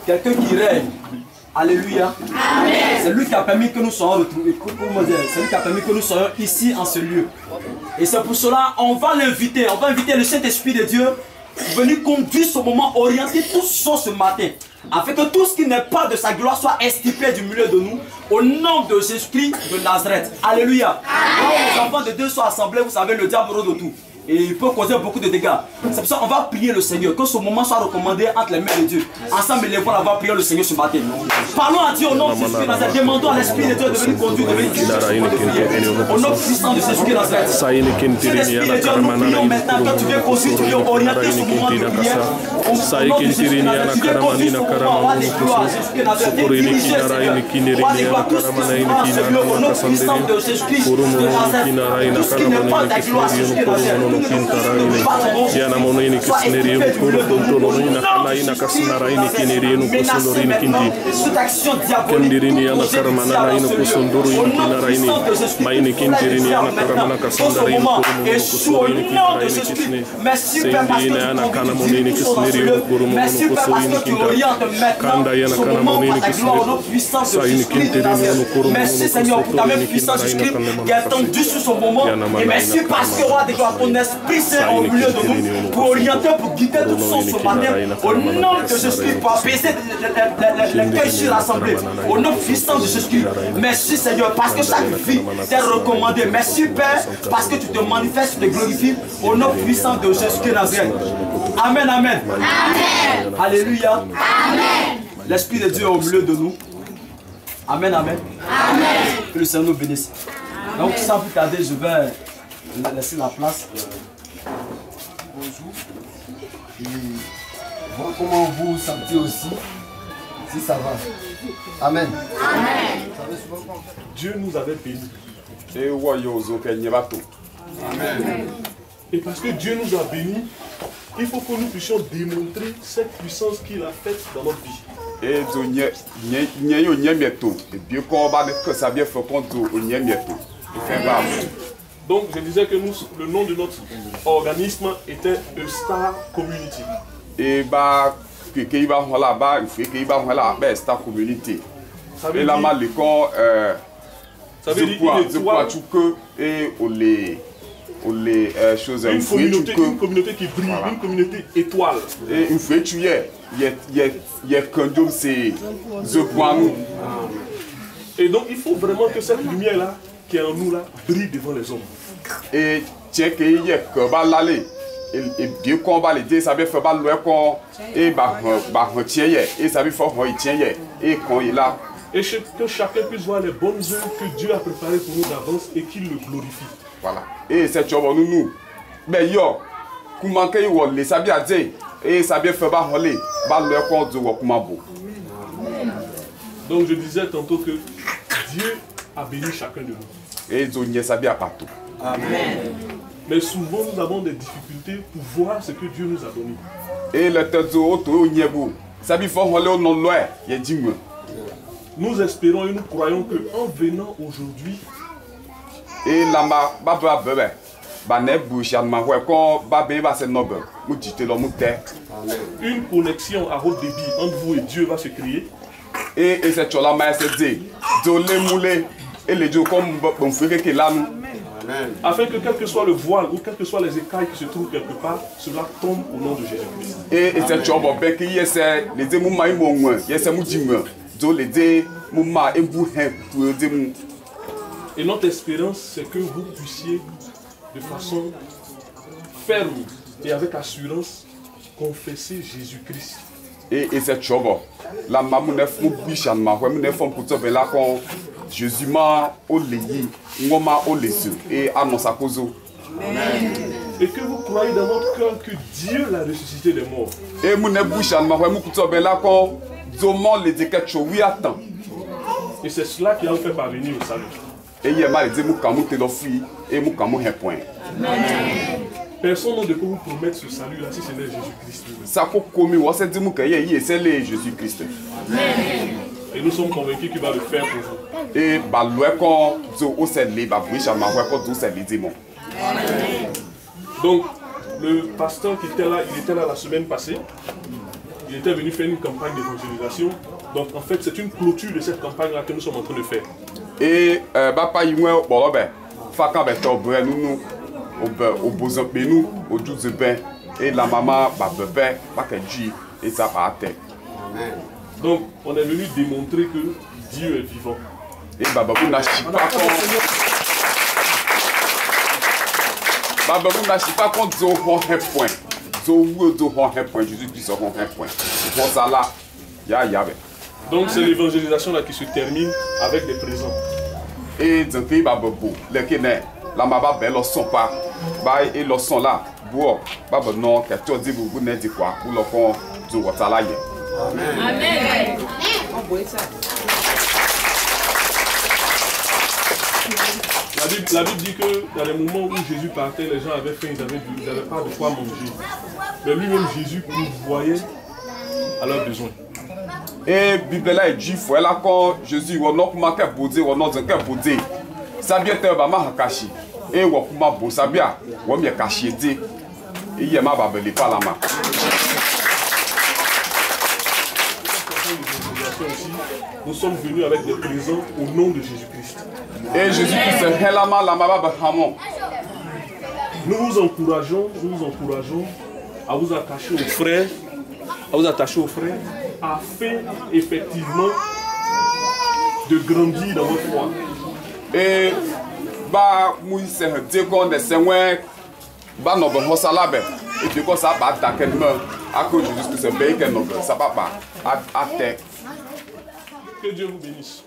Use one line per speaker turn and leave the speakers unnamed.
quelqu'un qui règne. Alléluia. C'est lui qui a permis que nous soyons retrouvés. C'est lui qui a permis que nous soyons ici en ce lieu. Et c'est pour cela on va l'inviter. On va inviter le Saint-Esprit de Dieu venir conduire ce moment, orienter tout ce matin. Afin que tout ce qui n'est pas de sa gloire soit extirpé du milieu de nous. Au nom de Jésus-Christ de Nazareth. Alléluia. Quand les enfants de Dieu sont assemblés, vous savez, le diable rôde autour. Et il peut causer beaucoup de dégâts. C'est pour ça qu'on va prier le Seigneur. Que ce moment soit recommandé entre les mains de Dieu. Ensemble, élevons la voix, prions le Seigneur ce matin. Parlons à Dieu au nom de Jésus-Christ de Nazareth. Demandons à l'Esprit de Dieu de venir conduire, de venir au nom puissant de Jésus-Christ de Nazareth. L'Esprit de Dieu, nous prions maintenant que tu viens conduire, tu viens orienter ce moment de prière. Au nom de Jésus-Christ de Nazareth, tu viens conduire ce moment. On va décloire Jésus-Christ de Nazarête. Diriger Seigneur. On va décloire tout ce qui se passe au nom puissant de Jésus-Christ de Nazareth. Tout ce qui n'est pas de ta gloire, Jésus-Christ de Nazareth.
Yana mono ini kisneri yu kuru kuntolo ina kala ina kasnara ini kineri yu kusundoro ini kinti kendiri ni yana karamana na ina kusundoro ini kinara ini ma ini kintiri ni yana karamana kasandara ini kuru mono kusundoro ini kinara ini kisne sendi ina yana kana mono ini kisneri yu kuru mono kusundoro ini kinta kanda yana kana mono ini kisne sa ini kintiri ni yana kuru mono kusundoro ini kinara ina kana mono
merci parce que roi de gloire, ton Esprit Saint au milieu de nous pour orienter, pour guider tout ce matin. Au nom de Jésus-Christ, pour apaiser les cœurs sur l'assemblée. Au nom puissant de Jésus-Christ. Merci Seigneur, parce que chaque vie t'est recommandée. Merci Père, parce que tu te manifestes, tu te glorifies. Au nom puissant de Jésus-Christ Nazareth. Amen, amen. Amen. Alléluia. Amen. L'Esprit de Dieu est au milieu de nous. Amen, amen. Amen. Que le Seigneur nous bénisse. Donc sans plus tarder, je vais laisser la place.
Bonjour. Et voir comment vous vous sentez aussi, si ça va. Amen. Amen.
Dieu nous avait bénis.
Amen.
Et parce que Dieu nous a bénis, il faut que nous puissions démontrer cette puissance qu'il a faite dans notre vie. Donc je disais que nous, le nom de notre organisme était The Star Community.
Et bah, Star Community.
Ça veut dire une communauté qui brille, voilà. Une communauté étoile.
Et une fois tu es, il y a qu'un homme c'est The Point.
Et donc il faut vraiment que cette lumière là qui est en nous là brille devant les hommes.
Et tiens que il y a que va l'aller et bien qu'on va l'aider ça veut faire pas loin qu'on et bah tient et ça veut faire il tient et quand il a
et que chacun puisse voir les bonnes œuvres que Dieu a préparées pour nous d'avance et qu'il le glorifie.
Voilà. Et c'est chose nous mais yo comment que il les ça bien dire et ça bien faire pas aller ba loin qu'on do comment beau.
Donc je disais tantôt que Dieu a béni chacun de nous.
Et Dieu ça bien partout.
Amen. Mais souvent nous avons des difficultés pour voir ce que Dieu nous a donné.
Et le tezo to nyebu. Ça bien faut aller au non loin, il dit moi.
Nous espérons et nous croyons que en venant aujourd'hui
et là baba bébé ba ne boucharma ouais quand babé va se noble mu dite lo mu terre.
Une connexion à haut débit entre vous et Dieu va se créer.
Et cette chose là m'a dit do le moulé et les dieux comme bon frère qui là nous.
Afin que quel que soit le voile ou quelles que soient les écailles qui se trouvent quelque part, cela tombe au nom de Jésus-Christ.
Et cette chose bon qui y est les deux mouma mo moi y est mu dimwe do les deux mouma et vous pour dire.
Et notre espérance c'est que vous puissiez de façon ferme et avec assurance confesser Jésus-Christ.
Et cette chose la maman ne font plus chanma ouais ne font pour te là quand Jésus m'a oléi ngoma olesu et annonce à cause.
Et que vous croyez dans votre cœur que Dieu l'a ressuscité des morts.
Et mon nebouchan ma ouais mon couteau là quand zoman les quelque chose oui attends.
Et c'est cela qui a fait parvenir au salut.
Et il y a mal dit mon kamu te lo fi et mon kamu un point.
Personne ne peut vous promettre ce salut là si ce n'est Jésus-Christ.
Ça faut comme on s'est dit mon que c'est le Jésus-Christ.
Et nous sommes convaincus qu'il va le faire pour vous.
Et bah loin quand au c'est les bah oui ça m'a quand tout c'est les démons.
Donc le pasteur qui était là, il était là la semaine passée. il était venu faire une campagne d'évangélisation. Donc en fait, c'est une clôture de cette campagne-là que nous sommes en train de faire.
Et papa yimwe bolobe faka beto bre nous au besoin de nous au jour de pain et la maman ba bebe ba keji et ça va terre.
Donc on est venu démontrer que Dieu est vivant.
Et baba vous n'achetez pas Baba vous n'achetez pas quand zo hon un point. Zo hon un point Jésus-Christ hon un point. Pour ça là ya.
Donc c'est l'évangélisation là qui se termine avec des présents.
Et donc il va beaucoup. Les Kénè, la maba belle le son pas. Bah et le son là, bois. Bah non, que tu dis vous n'êtes dit quoi pour le fond du watala yé.
Amen.
La Bible dit que dans les moments où Jésus partait, les gens avaient faim, ils n'avaient pas de quoi manger. Mais lui-même Jésus voyait à leurs besoins.
Et Bible là est dit faut là quand Jésus on n'a pas qu'à bouder on n'a qu'à bouder ça bien te ba ma kashi et on kuma bo ça bien on bien kashi dit et il ma ba belé pas la ma.
Nous sommes venus avec des présents au nom de Jésus-Christ.
Et Jésus-Christ est la ma ba hamon.
Nous vous encourageons à vous attacher aux frères, afin effectivement de grandir dans votre foi.
Et bah Moïse dit qu'on est seigneur bah non bon ça là ben et puis quand ça va attaquer à cause de Jésus Christ c'est bien que non ça va pas à terre.
Que Dieu vous bénisse.